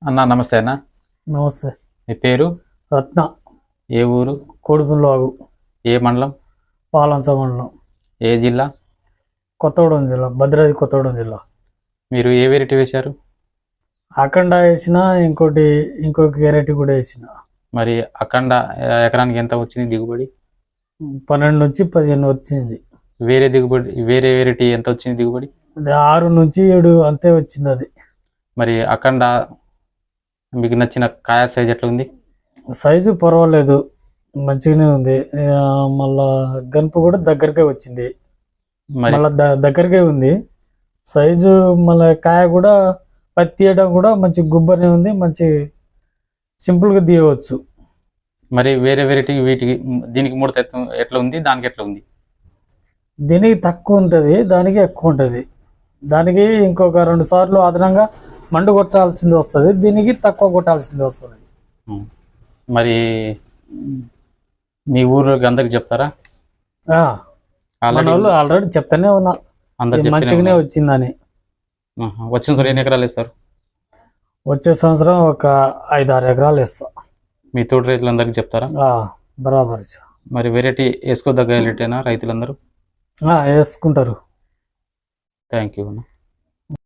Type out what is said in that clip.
అన్న నమస్తే అన్న. నమస్తే. మీ పేరు? రత్న. ఏ ఊరు? కోడిపుండ్లవాగు. ఏ మండలం? పాలంచ మండలం. ఏ జిల్లా? కొత్తగూడెం జిల్లా, భద్రాద్రి కొత్తగూడెం జిల్లా. మీరు ఏ వెరైటీ వేశారు? అఖండ వేసిన, ఇంకొక వెరైటీ కూడా వేసిన. మరి అఖండ ఎకరానికి ఎంత వచ్చింది దిగుబడి? 12 నుంచి 15 వచ్చింది. వేరే వెరైటీ ఎంత వచ్చింది దిగుబడి? అది 6 నుంచి 7 అంతే వచ్చింది. అది మరి అఖండ మీకు నచ్చిన కాయ సైజ్ ఎట్లా ఉంది? సైజు పర్వాలేదు, మంచిగానే ఉంది. మళ్ళా గనుపు కూడా దగ్గరకే వచ్చింది, మళ్ళా దగ్గరకే ఉంది సైజు. మళ్ళీ కాయ కూడా పత్తి తీయడం కూడా మంచి గుబ్బనే ఉంది, మంచి సింపుల్గా తీయవచ్చు. మరి వేరే వెరైటీ దీనికి ముడత ఎట్లా ఉంది, దానికి ఎట్లా ఉంది? దీనికి తక్కువ ఉంటుంది, దానికి ఎక్కువ ఉంటుంది. దానికి ఇంకొక 2 సార్లు అదనంగా మండు కొట్టాల్సింది వస్తుంది, దీనికి తక్కువ కొట్టాల్సింది వస్తుంది. మరి మీ ఊర్లోకి అందరికి చెప్తారా? మన వాళ్ళు ఆల్రెడీ చెప్తానే ఉన్నా మంచిగానే వచ్చిందని. వచ్చిన సంవత్సరం ఎన్ని ఎకరాలు వేస్తారు? వచ్చే సంవత్సరం ఒక 5-6 ఎకరాలు వేస్తా. మీ తోటి రైతులందరికీ చెప్తారా? బరాబర్. మరి వెరైటీ వేసుకోదగ్గ రైతులందరూ వేసుకుంటారు. థ్యాంక్ యూ అన్న.